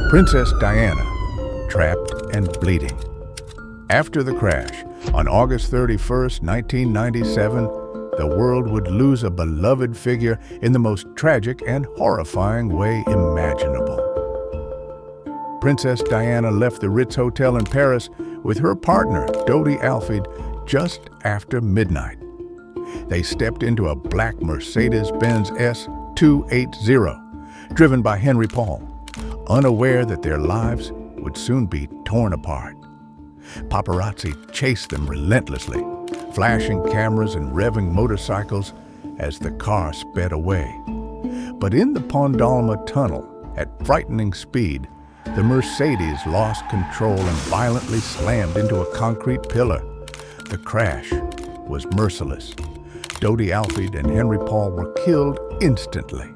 Princess Diana, trapped and bleeding. After the crash, on August 31st, 1997, the world would lose a beloved figure in the most tragic and horrifying way imaginable. Princess Diana left the Ritz Hotel in Paris with her partner, Dodi Alfhied, just after midnight. They stepped into a black Mercedes-Benz S280, driven by Henry Paul, unaware that their lives would soon be torn apart. Paparazzi chased them relentlessly, flashing cameras and revving motorcycles as the car sped away. But in the Pont d'Alma tunnel, at frightening speed, the Mercedes lost control and violently slammed into a concrete pillar. The crash was merciless. Dodi Alfhied and Henry Paul were killed instantly.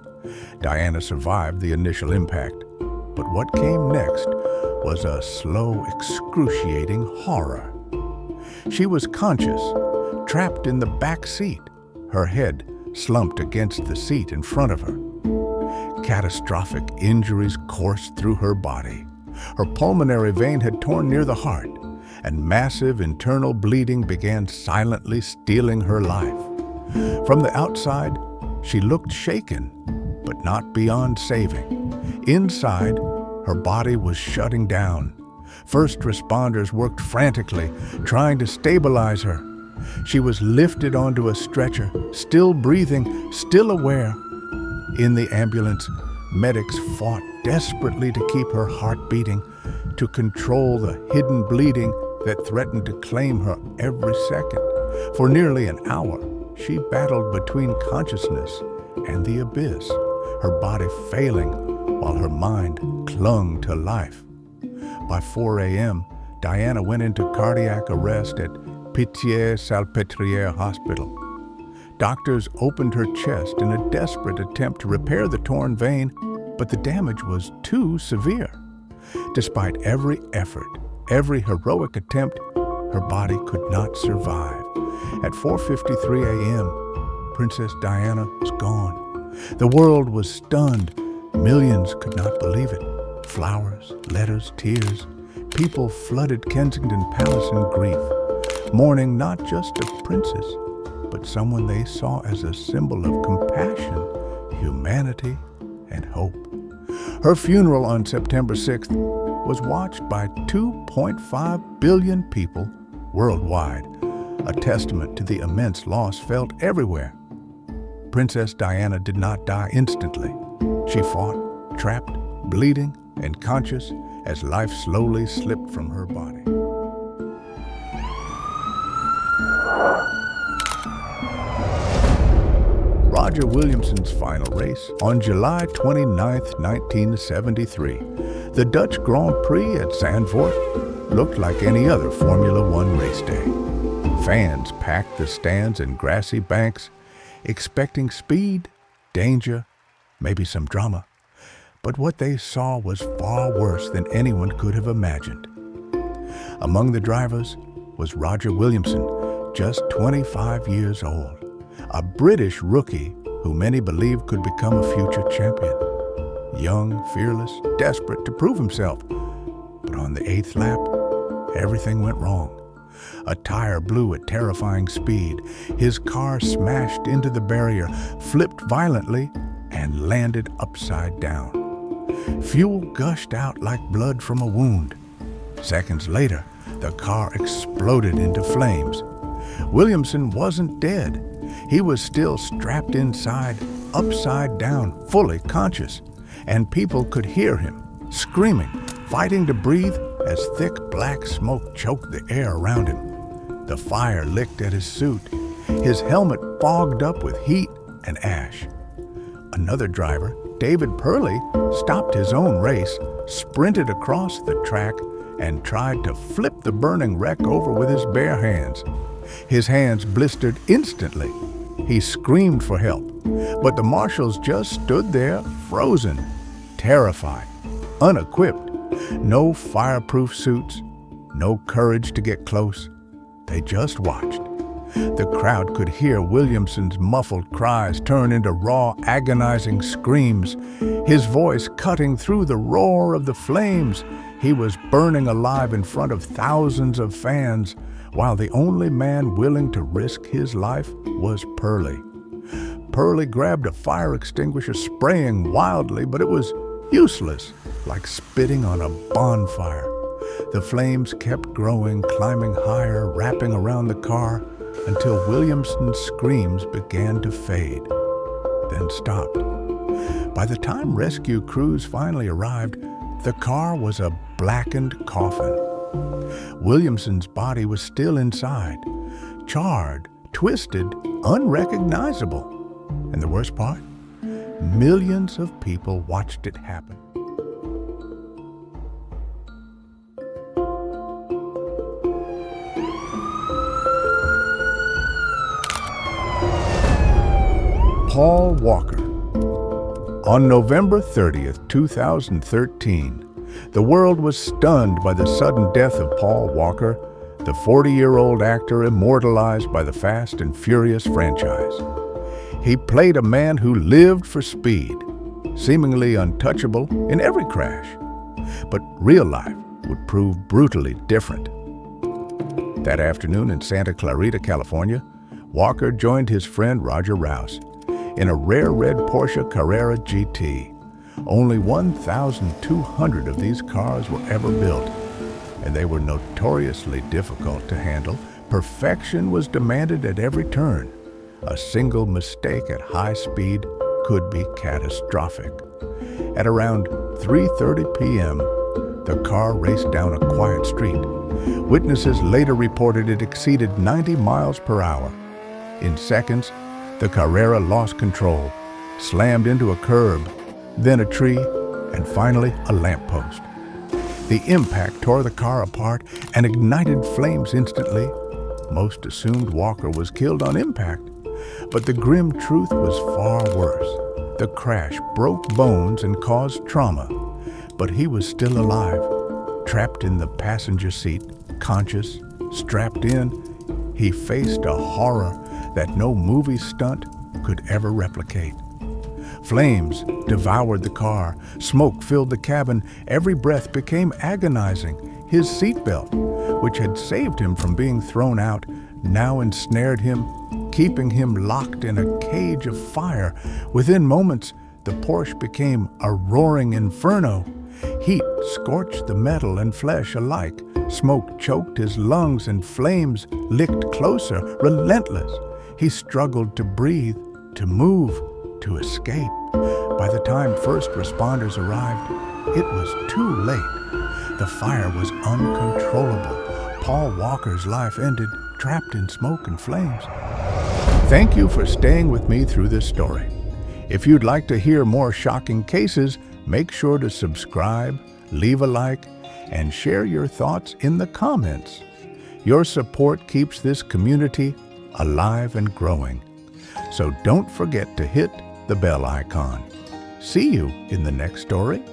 Diana survived the initial impact, but what came next was a slow, excruciating horror. She was conscious, trapped in the back seat, her head slumped against the seat in front of her. Catastrophic injuries coursed through her body. Her pulmonary vein had torn near the heart, and massive internal bleeding began silently stealing her life. From the outside, she looked shaken, but not beyond saving. Inside, her body was shutting down. First responders worked frantically, trying to stabilize her. She was lifted onto a stretcher, still breathing, still aware. In the ambulance, medics fought desperately to keep her heart beating, to control the hidden bleeding that threatened to claim her every second. For nearly an hour, she battled between consciousness and the abyss, her body failing while her mind clung to life. By 4 a.m., Diana went into cardiac arrest at Pitié-Salpêtrière Hospital. Doctors opened her chest in a desperate attempt to repair the torn vein, but the damage was too severe. Despite every effort, every heroic attempt, her body could not survive. At 4:53 a.m., Princess Diana was gone. The world was stunned. Millions could not believe it. Flowers, letters, tears. People flooded Kensington Palace in grief, mourning not just a princess, but someone they saw as a symbol of compassion, humanity, and hope. Her funeral on September 6th was watched by 2.5 billion people worldwide, a testament to the immense loss felt everywhere. Princess Diana did not die instantly. She fought, trapped, bleeding, and conscious as life slowly slipped from her body. Roger Williamson's final race on July 29, 1973. The Dutch Grand Prix at Zandvoort looked like any other Formula One race day. Fans packed the stands and grassy banks, expecting speed, danger, maybe some drama. But what they saw was far worse than anyone could have imagined. Among the drivers was Roger Williamson, just 25 years old, a British rookie who many believed could become a future champion. Young, fearless, desperate to prove himself. But on the 8th lap, everything went wrong. A tire blew at terrifying speed. His car smashed into the barrier, flipped violently, and landed upside down. Fuel gushed out like blood from a wound. Seconds later, the car exploded into flames. Williamson wasn't dead. He was still strapped inside, upside down, fully conscious, and people could hear him, screaming, fighting to breathe as thick black smoke choked the air around him. The fire licked at his suit, his helmet fogged up with heat and ash. Another driver, David Purley, stopped his own race, sprinted across the track, and tried to flip the burning wreck over with his bare hands. His hands blistered instantly. He screamed for help, but the marshals just stood there, frozen, terrified, unequipped. No fireproof suits, no courage to get close. They just watched. The crowd could hear Williamson's muffled cries turn into raw, agonizing screams, his voice cutting through the roar of the flames. He was burning alive in front of thousands of fans, while the only man willing to risk his life was Pearlie. Pearlie grabbed a fire extinguisher, spraying wildly, but it was useless, like spitting on a bonfire. The flames kept growing, climbing higher, wrapping around the car, until Williamson's screams began to fade, then stopped. By the time rescue crews finally arrived, the car was a blackened coffin. Williamson's body was still inside, charred, twisted, unrecognizable. And the worst part? Millions of people watched it happen. Paul Walker. On November 30th, 2013, the world was stunned by the sudden death of Paul Walker, the 40-year-old actor immortalized by the Fast and Furious franchise. He played a man who lived for speed, seemingly untouchable in every crash. But real life would prove brutally different. That afternoon in Santa Clarita, California, Walker joined his friend Roger Rouse in a rare red Porsche Carrera GT. Only 1,200 of these cars were ever built, and they were notoriously difficult to handle. Perfection was demanded at every turn. A single mistake at high speed could be catastrophic. At around 3:30 p.m., the car raced down a quiet street. Witnesses later reported it exceeded 90 miles per hour. In seconds, the Carrera lost control, slammed into a curb, then a tree, and finally a lamppost. The impact tore the car apart and ignited flames instantly. Most assumed Walker was killed on impact, but the grim truth was far worse. The crash broke bones and caused trauma, but he was still alive, trapped in the passenger seat, conscious, strapped in. He faced a horror that no movie stunt could ever replicate. Flames devoured the car. Smoke filled the cabin. Every breath became agonizing. His seatbelt, which had saved him from being thrown out, now ensnared him, keeping him locked in a cage of fire. Within moments, the Porsche became a roaring inferno. Heat scorched the metal and flesh alike. Smoke choked his lungs and flames licked closer, relentless. He struggled to breathe, to move, to escape. By the time first responders arrived, it was too late. The fire was uncontrollable. Paul Walker's life ended, trapped in smoke and flames. Thank you for staying with me through this story. If you'd like to hear more shocking cases, make sure to subscribe, leave a like, and share your thoughts in the comments. Your support keeps this community alive and growing. So don't forget to hit the bell icon. See you in the next story.